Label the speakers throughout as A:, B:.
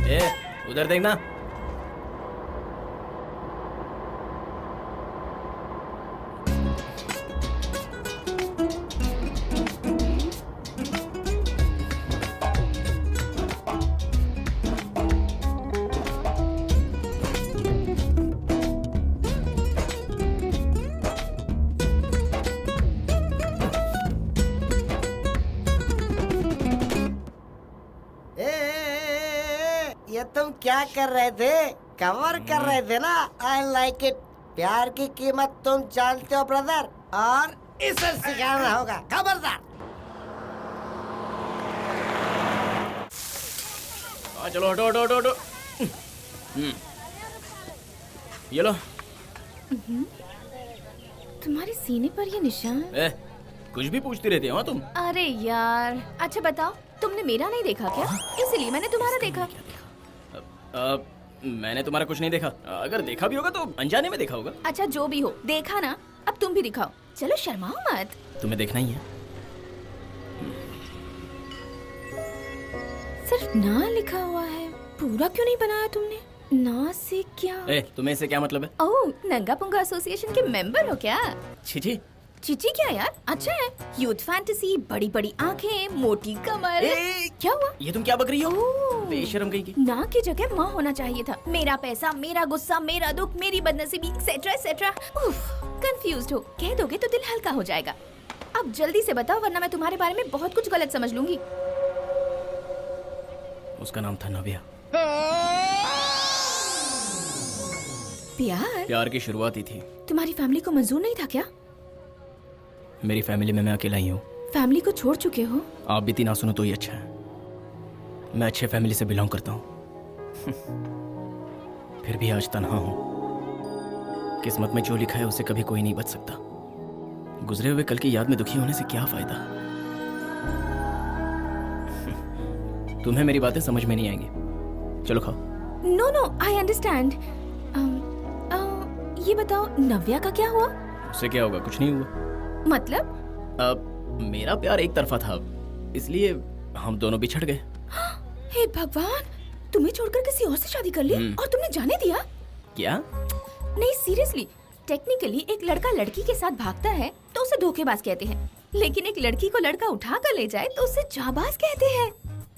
A: ए, उधर देखना।
B: ये तुम क्या कर रहे थे? कवर कर रहे थे ना? I like it. प्यार की कीमत तुम जानते हो ब्रदर, और इसे सिखाना होगा। खबरदार।
A: चलो हटो हटो हटो हटो। ये लो।
C: तुम्हारे सीने पर ये निशान।
A: कुछ भी पूछती रहती हो तुम।
C: अरे यार, अच्छा बताओ, तुमने मेरा नहीं देखा क्या? इसलिए मैंने तुम्हारा देखा।
A: मैंने तुम्हारा कुछ नहीं देखा। अगर देखा भी होगा तो अनजाने में देखा होगा।
C: अच्छा जो भी हो, देखा ना, अब तुम भी दिखाओ। चलो शर्माओ मत।
A: तुम्हें देखना ही है।
C: सिर्फ ना लिखा हुआ है, पूरा क्यों नहीं बनाया तुमने? ना से क्या?
A: तुम्हें इससे क्या मतलब है?
C: ओह, नंगा पुंगा एसोसिएशन के मेंबर हो क्या?
A: छी।
C: चिची क्या यार, अच्छा है। यूथ फैंटेसी, बड़ी बड़ी आंखें, मोटी कमर। क्या हुआ?
A: ये तुम क्या बक रही हो? बेशर्म कहीं की।
C: ना की जगह माँ होना चाहिए था। मेरा पैसा, मेरा गुस्सा, मेरा दुख, मेरी बदनसीबी, एक्सेट्रा एक्सेट्रा। कंफ्यूज्ड हो, कह दोगे तो दिल हल्का हो जाएगा। अब जल्दी से बताओ, वरना मैं तुम्हारे बारे में बहुत कुछ गलत समझ लूंगी।
A: उसका नाम था नव्या। प्यार की शुरुआत ही थी।
C: तुम्हारी फैमिली को मंजूर नहीं था क्या?
A: मेरी फैमिली में मैं अकेला ही हूँ।
C: फैमिली को छोड़ चुके हो?
A: आप बीती ना सुनो तो ही अच्छा है। मैं अच्छे फैमिली से बिलोंग करता हूँ। फिर भी आज तन्हा हूँ। किस्मत में जो लिखा है उसे कभी कोई नहीं बच सकता। गुजरे हुए कल की याद में दुखी होने से क्या फायदा? तुम्हें मेरी बातें समझ में नहीं आएंगी। चलो खाओ।
C: No no, I understand. ये बताओ, नव्या का क्या हुआ?
A: उससे क्या होगा? कुछ नहीं हुआ।
C: मतलब?
A: मेरा प्यार एक तरफा था, इसलिए हम दोनों बिछड़ गए।
C: हे भगवान, तुम्हें छोड़कर किसी और से शादी कर ली और तुमने जाने दिया?
A: क्या?
C: नहीं सीरियसली, टेक्निकली एक लड़का लड़की के साथ भागता है तो उसे धोखेबाज कहते हैं, लेकिन एक लड़की को लड़का उठा कर ले जाए तो उसे जाबाज कहते हैं।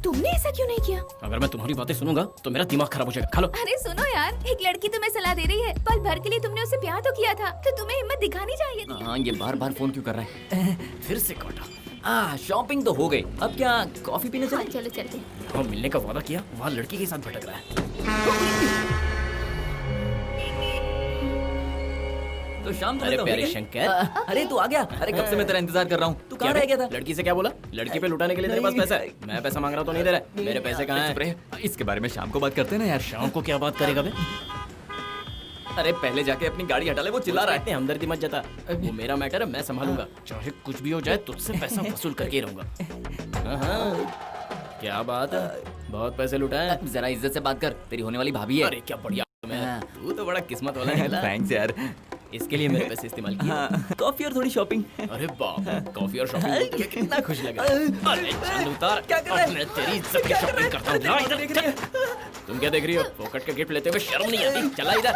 C: तुमने ऐसा क्यों नहीं किया?
A: अगर मैं तुम्हारी बातें सुनूंगा तो मेरा दिमाग खराब हो जाएगा। खा लो।
C: अरे सुनो यार, एक लड़की तुम्हें सलाह दे रही है। पल भर के लिए तुमने उसे प्यार तो किया था, तो तुम्हें हिम्मत दिखानी चाहिए थी।
A: हाँ, ये बार बार फोन क्यों कर रहा है? फिर से काटा।
D: शॉपिंग तो हो गई, अब क्या कॉफी पीने चले?
C: चलो चलते।
A: वहाँ मिलने का वादा किया, वहाँ लड़की के साथ भटक रहा है।
D: तो शाम
A: अरे प्यारे शंकर।
D: अरे तू आ गया? अरे कब से मैं तेरा इंतजार कर रहा हूँ। तू कहाँ रह गया था?
A: लड़की से क्या बोला? लड़की पे लुटाने के लिए तेरे पास पैसा है? मैं पैसा मांग रहा तो नहीं दे रहा। मेरे पैसे कहाँ हैं?
D: इसके बारे में शाम को बात करते हैं ना यार।
A: शाम को क्या बात करेगा बे?
D: अरे पहले जाके अपनी गाड़ी हटा ले, वो चिल्ला रहा है।
A: हमदर्दी मत जता, वो मेरा मैटर है, मैं संभालूंगा। चाहे कुछ भी हो जाए, तुझसे पैसा वसूल करके रहूंगा। हाँ, क्या बात है, बहुत पैसे लुटाए।
D: जरा इज्जत से बात कर, तेरी होने वाली भाभी है।
A: अरे क्या बढ़िया, तू तो बड़ा किस्मत वाला है।
D: थैंक्स यार,
A: इसके लिए मेरे पैसे इस्तेमाल किए।
D: कॉफी और थोड़ी शॉपिंग।
A: अरे बाप, कॉफी और शॉपिंग तो कितना खुश लगा। अरे चल उतार,
D: क्या कर रहा है?
A: मैं तेरी इज्जत की शॉपिंग करता हूँ। तुम क्या देख रही हो? फोकट का गिफ्ट लेते हुए शर्म नहीं आती? चला इधर।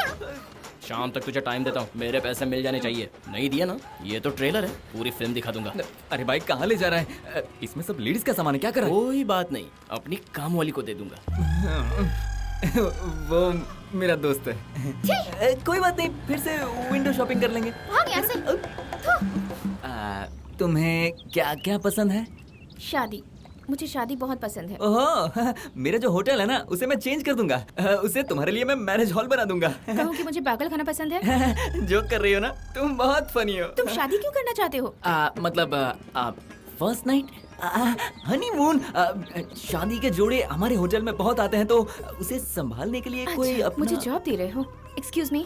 A: शाम तक तुझे टाइम देता हूँ, मेरे पैसे मिल जाने चाहिए। नहीं दिया ना, ये तो ट्रेलर है, पूरी फिल्म दिखा दूंगा।
D: अरे भाई कहाँ ले जा रहा है? इसमें सब लेडीज का सामान है, क्या कर रहा है?
A: कोई बात नहीं, अपनी काम वाली को दे दूंगा।
D: वो मेरा दोस्त है। कोई बात नहीं, फिर से विंडो शॉपिंग कर लेंगे।
C: भाग यहाँ से।
D: तुम्हें क्या क्या पसंद है?
C: शादी, मुझे शादी बहुत पसंद है।
D: ओहो, मेरा जो होटल है ना, उसे मैं चेंज कर दूंगा। उसे तुम्हारे लिए मैं मैरिज हॉल बना दूंगा।
C: कहूँ कि मुझे पागल खाना पसंद है।
D: जोक कर रही हो ना, तुम बहुत फनी हो।
C: तुम शादी क्यों करना चाहते हो?
D: मतलब फर्स्ट नाइट, हनीमून। शादी के जोड़े हमारे होटल में बहुत आते हैं, तो उसे संभालने के लिए कोई
C: अच्छा,
D: अपना...
C: मुझे जॉब दे रहे हो? Excuse me.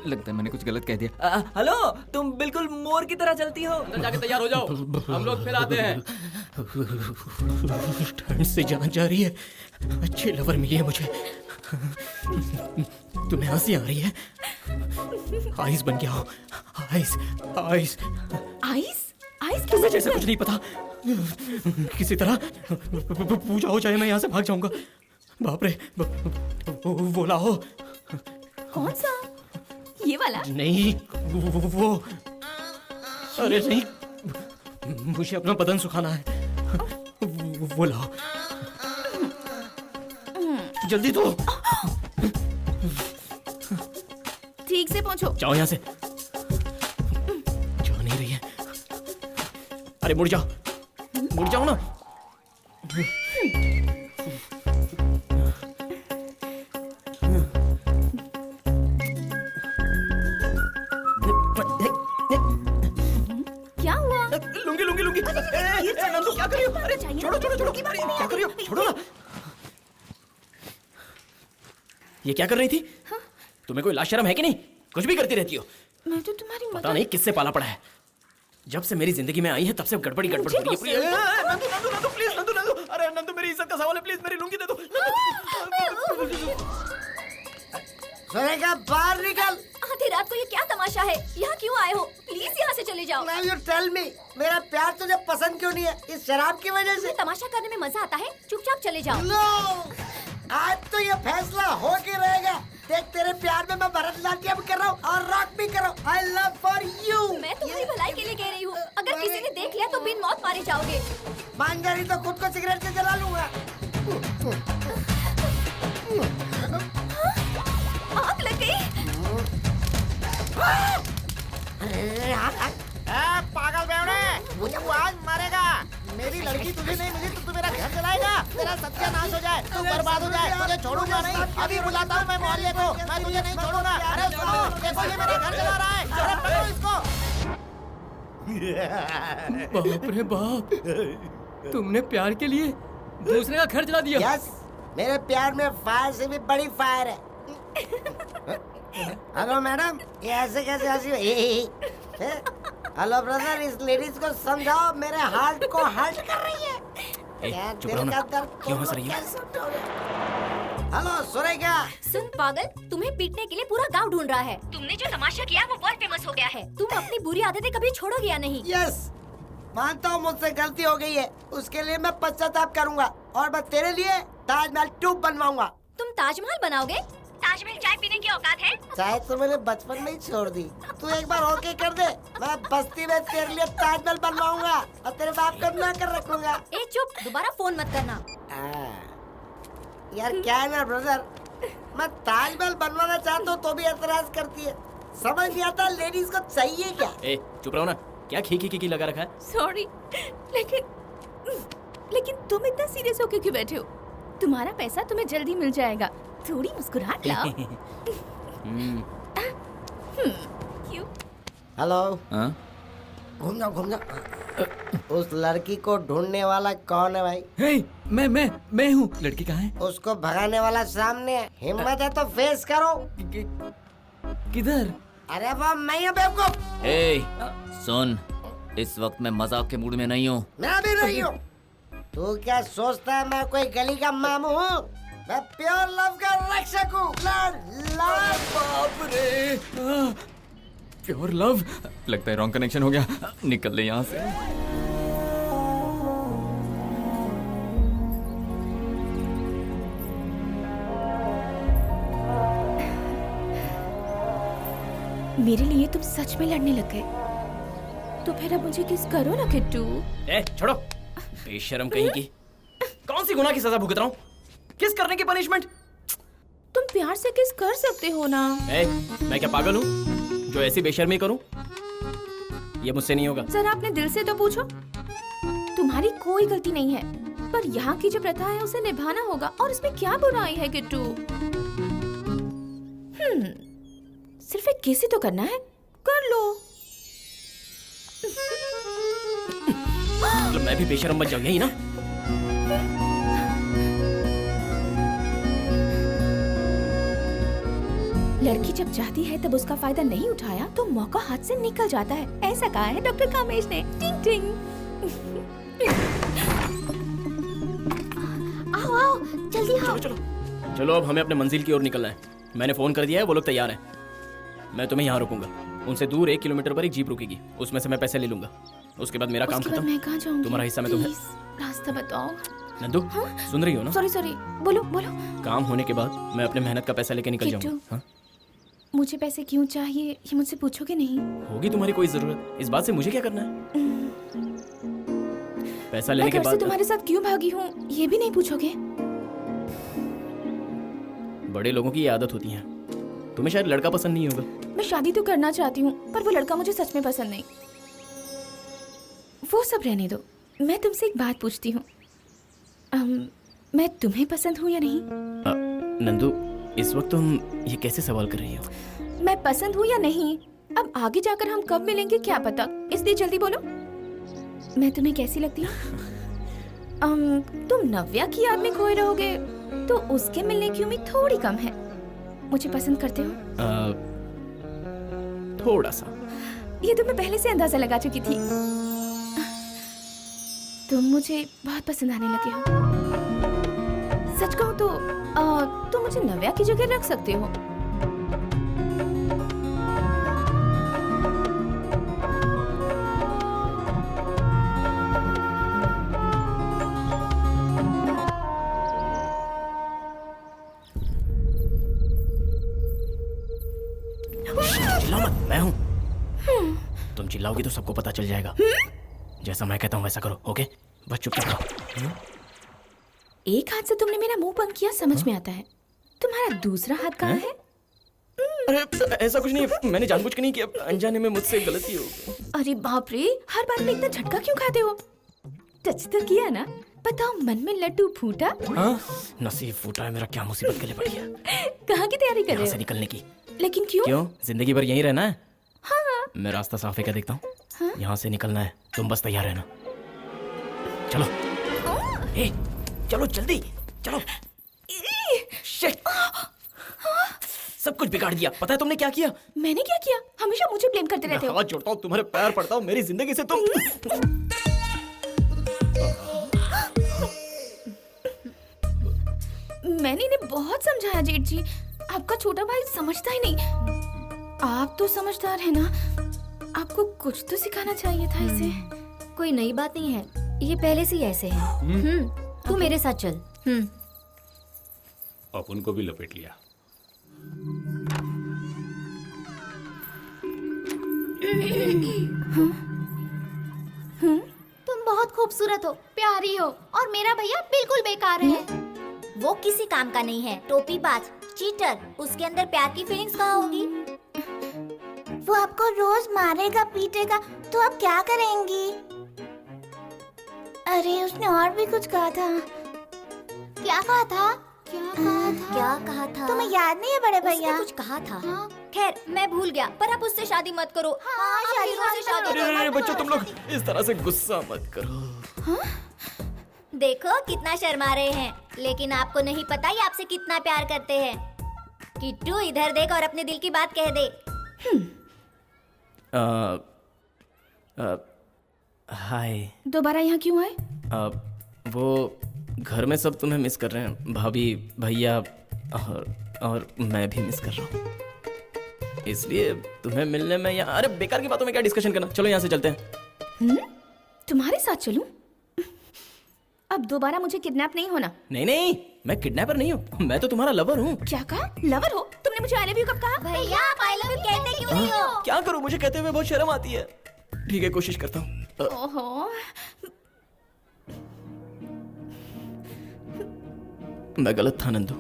D: लगता है मैंने कुछ गलत कह दिया। हेलो, तुम बिल्कुल मोर की तरह चलती हो।
A: जाके तैयार हो जाओ, हम लोग फिर आते हैं। ठंड से जान जा रही है। अच्छी लवर मिली है मुझे। तुम्हें हंसी आ रही है? आइस बन गया हो। आइस आइस
C: आइस आइस
A: तुम्हें जैसे कुछ नहीं पता। किसी तरह पूजा हो जाए, मैं यहाँ से भाग जाऊंगा। बाप रे, वो लाओ।
C: कौन सा? ये वाला?
A: नहीं, वो अरे नहीं, मुझे अपना बदन सुखाना है। वो लाओ, जल्दी दो।
C: ठीक से पहुंचो।
A: जाओ यहाँ से। जा नहीं रही है। अरे मुड़ जाओ, मुड़ जाओ ना।
C: क्या हुआ?
A: लुंगी लुंगी लुंगी। नंदू क्या कर रही हो? अरे छोड़ो छोड़ो छोड़ो, क्या कर रही हो? छोड़ो ना। ये क्या कर रही थी? तुम्हें कोई लाज शर्म है कि नहीं? कुछ भी करती रहती हो।
C: मैं तो तुम्हारी
A: पता नहीं किससे पाला पड़ा है। जब से मेरी जिंदगी में आई है तब से गड़बड़ी गड़बड़ हो रही है। नंदू नंदू नंदू प्लीज, नंदू नंदू, अरे नंदू मेरी इज्जत का सवाल है, प्लीज मेरी लुंगी दे दो।
B: सुरेखा बाहर निकल।
C: आधी रात को ये क्या तमाशा है? यहाँ क्यों आए हो? प्लीज यहाँ से चले जाओ।
B: Now you tell me, मेरा प्यार तुझे पसंद क्यों नहीं है? इस शराब की वजह से?
C: तमाशा करने में मजा आता है, चुपचाप चले जाओ।
B: नो, आज तो ये फैसला हो के रहेगा। देख तेरे प्यार में मैं भरतनाट्यम कर रहा हूँ और रॉक भी कर रहा हूँ। I love for you।
C: मैं तुम्हारी भलाई के लिए कह रही हूँ। अगर किसी ने देख लिया तो बिन मौत मारे जाओगे।
B: मान जा रही तो खुद को सिगरेट से जला लूंगा।
C: आग लग गई।
E: पागल बेवड़े, मुझे वो आज मारेगा। मेरी लड़की तुझे नहीं मिली तो तू मेरा घर जलाएगा। तेरा सत्यानाश हो जाए, तू बर्बाद हो जाए। तुझे छोड़ूंगा नहीं। अभी बुलाता हूँ मैं मोहल्ले को। मैं तुझे नहीं छोड़ूंगा। अरे सुनो, देखो ये मेरा घर जला रहा है। अरे पकड़ो इसको।
A: बाप रे बाप, तुमने प्यार के लिए दूसरे का घर जला दिया।
B: यस, मेरे प्यार में फायर से भी बड़ी फायर है। हेलो मैडम, ये ऐसे कैसे हंसी हुई? हेलो ब्रदर, इस लेडीज को समझाओ, मेरे हार्ट को हर्ट कर रही है। क्या
A: चुप
B: दिल
A: रहो
B: का
A: ना,
B: दर्द
A: क्यों हंस रही है?
B: हेलो सुरेखा।
C: सुन पागल, तुम्हें पीटने के लिए पूरा गांव ढूंढ रहा है। तुमने जो तमाशा किया वो वर्ल्ड फेमस हो गया है। तुम अपनी बुरी आदतें कभी छोड़ोगे या नहीं?
B: यस, मानता हूँ मुझसे गलती हो गई है। उसके लिए मैं पश्चाताप करूंगा और मैं तेरे लिए ताजमहल 2 बनवाऊंगा।
C: तुम ताजमहल बनाओगे? ताजमहल चाय पीने की औकात है?
B: चाय तो मैंने बचपन में ही छोड़ दी। तू एक बार ओके कर दे, मैं बस्ती में तेरे लिए ताजमहल बनवाऊंगा और तेरे बाप को ना कर रखूंगा।
C: ए चुप, दोबारा फोन मत करना।
B: यार क्या है ना ब्रदर, मैं ताजमहल बनवाना चाहता हूँ तो भी एतराज करती है। समझ नहीं आता लेडीज को चाहिए क्या।
A: ए चुप रहो ना, क्या खी खी खी लगा रखा है?
C: सॉरी, लेकिन तुम इतना सीरियस होके क्यों बैठे हो? तुम्हारा पैसा तुम्हें जल्दी मिल जाएगा। थोड़ी मुस्कुराहट लाओ। क्यों?
B: हेलो,
D: हाँ?
B: घूम जाओ घूम जाओ। उस लड़की को ढूंढने वाला कौन है भाई?
D: हे, मैं हूँ। लड़की कहाँ है?
B: उसको भगाने वाला सामने है। हिम्मत है तो फेस करो।
D: किधर?
B: अरे वाह, मैं हूँ बेवकूफ।
D: ए, सुन, इस वक्त मैं मजाक के मूड में नहीं हूँ।
B: मैं भी नहीं हूँ। तू क्या सोचता है मैं कोई गली का मामू हूँ? मैं प्योर लव का रक्षक हूँ।
D: बाप रे, प्योर लव। लगता है रॉन्ग कनेक्शन हो गया। निकल ले यहाँ से।
C: मेरे लिए तुम सच में लड़ने लग गए, तो फिर अब मुझे किस करो ना किट्टू।
A: ए छोड़ो, बेशर्म कहीं की। कौन सी गुनाह की सजा भुगत रहा हूँ? किस करने की पनिशमेंट?
C: तुम प्यार से किस कर सकते हो ना।
A: ए, मैं क्या पागल हूँ जो ऐसी बेशर्मी करूँ? ये मुझसे नहीं होगा।
C: जरा अपने दिल से तो पूछो। तुम्हारी कोई गलती नहीं है, पर यहाँ की जो प्रथा है उसे निभाना होगा। और इसमें क्या बुराई है किट्टू? सिर्फ एक किसी तो करना है, कर लो।
A: मतलब मैं भी बेशर्म बन जाऊँ यही ना?
C: लड़की जब चाहती है तब उसका फायदा नहीं उठाया तो मौका हाथ से निकल जाता है। ऐसा कहा है डॉक्टर कामेश ने। टिंग टिंग। आओ आओ, जल्दी आओ।
A: चलो चलो, अब हमें अपने मंजिल की ओर निकलना है। मैंने फोन कर दिया है, वो लोग तैयार हैं। मैं तुम्हें यहाँ रुकूंगा। उनसे दूर 1 किलोमीटर पर एक जीप रुकेगी, उसमें से मैं पैसे ले लूंगा। उसके बाद मेरा काम
C: उसके बाद
A: खत्म।
C: मैं कहाँ जाऊंगी?
A: तुम्हारा हिस्सा मैं तुम्हें।
C: प्लीज, रास्ता बताओ।
A: नंदू सुन रही हो ना?
C: सॉरी सॉरी, बोलो बोलो।
A: काम होने के बाद मैं अपने मेहनत का पैसा लेके निकल
C: किट्टू।
A: जाऊंगा। हाँ?
C: मुझे पैसे क्यों चाहिए ये मुझसे पूछोगे नहीं?
A: होगी तुम्हारी कोई जरूरत, इस बात से मुझे क्या करना है? पैसा
C: मैं
A: लेने के
C: घर से
A: बाद
C: तुम्हारे साथ क्यों भागी हूँ ये भी नहीं पूछोगे?
A: बड़े लोगों की ये आदत होती है। तुम्हें शायद लड़का पसंद नहीं होगा।
C: मैं शादी तो करना चाहती हूँ पर वो लड़का मुझे सच में पसंद नहीं। वो सब रहने दो, मैं तुमसे एक बात पूछती हूँ। मैं तुम्हें पसंद हूँ या नहीं?
A: नंदू, इस वक्त तुम ये कैसे सवाल कर रही हो?
C: मैं पसंद हूँ या नहीं? अब आगे जाकर हम कब मिलेंगे क्या पता, इसलिए जल्दी बोलो। मैं तुम्हें कैसी लगती हूँ? तुम नव्या की याद में खोए रहोगे तो उसके मिलने की उम्मीद थोड़ी कम है। मुझे पसंद करते हो?
A: थोड़ा सा।
C: ये तो मैं पहले से अंदाजा लगा चुकी थी। तुम मुझे बहुत पसंद आने लगे हो। सच कहूँ तो तुम मुझे नव्या की जगह रख सकते हो।
A: चिल्लाओ मत, मैं हूँ। तुम चिल्लाओगी तो सबको पता चल जाएगा। जैसा मैं कहता हूँ वैसा करो, ओके? बस चुपचाप रहो।
C: एक हाथ से तुमने मेरा मुंह बंद किया, समझ में आता है। तुम्हारा दूसरा हाथ कहाँ है?
A: अरे ऐसा कुछ नहीं है, मैंने जानबूझ के नहीं किया, अनजाने में मुझसे गलती हो गई।
C: अरे बाप रे, हर बार में इतना झटका क्यों खाते हो? टच तो किया ना? बताओ, मन में लड्डू फूटा?
A: हाँ? नसीब फूटा है मेरा, क्या मुसीबत गले पड़ गया।
C: कहाँ की तैयारी कर
A: यहाँ
C: रहे
A: से
C: हो?
A: निकलने की।
C: लेकिन क्यों?
A: क्यों? जिंदगी भर यहीं रहना है?
C: हाँ।
A: मैं रास्ता साफ है क्या देखता हूँ। यहाँ से निकलना है, तुम बस तैयार रहना। चलो। ए, चलो जल्दी, चलो। शिट! सब कुछ बिगाड़ दिया। पता है तुमने क्या किया?
C: मैंने क्या किया? हमेशा मुझे ब्लेम करते रहते
A: मैं
C: हो।
A: हाथ जोड़ता हूँ, तुम्हारे पैर पड़ता हूँ, मेरी जिंदगी से तुम।
C: मैंने इन्हें बहुत समझाया जेठ जी, आपका छोटा भाई समझता ही नहीं। आप तो समझदार है ना, आपको कुछ तो सिखाना चाहिए था इसे।
F: कोई नई बात नहीं है, ये पहले से ही ऐसे है। तू मेरे साथ चल।
G: अपन को भी लपेट लिया।
H: तुम बहुत खूबसूरत हो, प्यारी हो, और मेरा भैया बिल्कुल बेकार है।
I: वो किसी काम का नहीं है, टोपीबाज, चीटर। उसके अंदर प्यार की फीलिंग्स कहाँ होगी?
H: वो आपको रोज मारेगा पीटेगा, तो आप क्या करेंगी? अरे उसने और भी कुछ कहा था। क्या कहा था?
I: क्या कहा था?
H: तुम्हें याद नहीं है बड़े
I: उसने
H: भैया?
I: कुछ कहा था।
H: हाँ।
I: खैर मैं भूल गया, पर आप उससे शादी मत करो।
H: हाँ,
I: आप
H: शादी
I: हीरो से
H: मत
I: शादी
H: करो।
I: करो।
A: अरे बच्चों, तुम लोग इस तरह से गुस्सा मत करो।
I: देखो कितना शर्मा रहे हैं, लेकिन आपको नहीं पता ये आपसे कितना प्यार करते हैं। किट्टू इधर देख और अपने दिल की बात कह दे।
A: हाय।
C: दोबारा यहाँ क्यों आए?
A: वो घर में सब तुम्हें मिस कर रहे हैं, भाभी, भैया और मैं भी मिस कर रहा हूँ। इसलिए तुम्हें मिलने में यहाँ। अरे बेकार की बातों में क्या डिस्कशन करना, चलो यहाँ से चलते हैं।
C: तुम्हारे साथ चलूं? अब दोबारा मुझे किडनैप नहीं होना।
A: नहीं नहीं, मैं किडनैपर नहीं हूँ, मैं तो तुम्हारा लवर हूँ।
C: क्या कहा? लवर हो? तुमने मुझे आई लव यू कब कहा?
I: भैया आप आई लव यू कहते क्यों नहीं हो?
A: क्या करूँ, मुझे कहते हुए बहुत शर्म आती है। ठीक है, कोशिश करता हूँ।
C: ओहो,
A: मैं गलत था नंदू,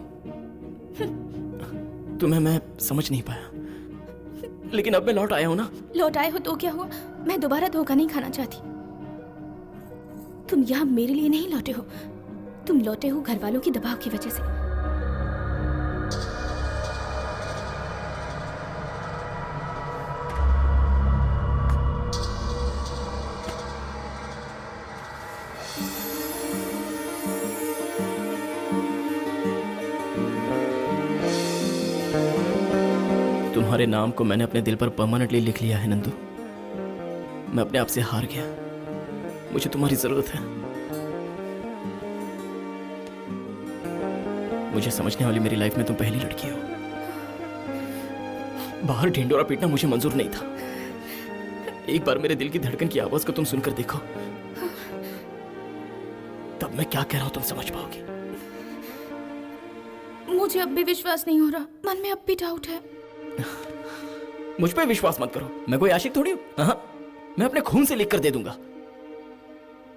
A: तुम्हें मैं समझ नहीं पाया, लेकिन अब मैं लौट आया हूँ ना।
C: लौट आए हो तो क्या हुआ? मैं दोबारा धोखा नहीं खाना चाहती। तुम यहाँ मेरे लिए नहीं लौटे हो, तुम लौटे हो घर वालों की दबाव की वजह से।
A: तुम्हारे नाम को मैंने अपने दिल पर परमानेंटली लिख लिया है नंदू। मैं अपने आप से हार गया, मुझे तुम्हारी जरूरत है। मुझे समझने वाली मेरी लाइफ में तुम पहली लड़की हो। बाहर ढिंडोरा पीटना मुझे मंजूर नहीं था। एक बार मेरे दिल की धड़कन की आवाज को तुम सुनकर देखो, तब मैं क्या कह रहा हूं तुम समझ पाओगी।
C: मुझे अब भी विश्वास नहीं हो रहा, मन में अब भी डाउट है।
A: मुझ पे विश्वास मत करो, मैं कोई आशिक थोड़ी हूं। हाँ, मैं अपने खून से लिख कर दे दूंगा,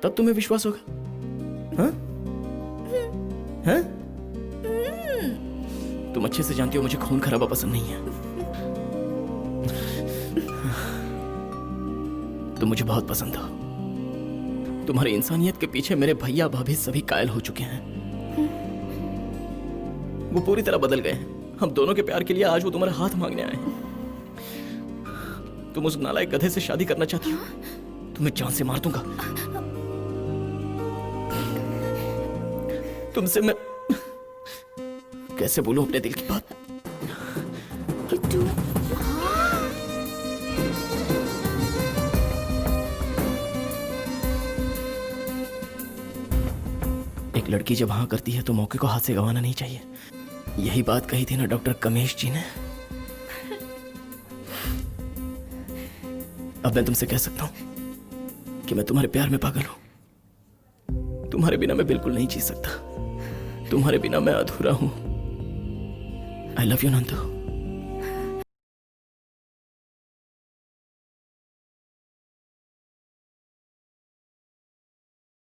A: तब तुम्हें विश्वास होगा। हाँ? हाँ? तुम अच्छे से जानती हो मुझे खून खराबा पसंद नहीं है। तुम मुझे बहुत पसंद हो। तुम्हारी इंसानियत के पीछे मेरे भैया भाभी सभी कायल हो चुके हैं। वो पूरी तरह बदल गए हैं। हम दोनों के प्यार के लिए आज वो तुम्हारा हाथ मांगने आए हैं। तुम उस नालायक गधे से शादी करना चाहती हो? तुम्हें जान से मार दूंगा। तुमसे मैं कैसे बोलूं अपने दिल की बात।
C: किट्टू,
A: एक लड़की जब हाँ करती है तो मौके को हाथ से गंवाना नहीं चाहिए। यही बात कही थी ना डॉक्टर कमेश जी ने। अब मैं तुमसे कह सकता हूं कि मैं तुम्हारे प्यार में पागल हूं। तुम्हारे बिना मैं बिल्कुल नहीं जी सकता। तुम्हारे बिना मैं अधूरा हूं। I love you Nandu.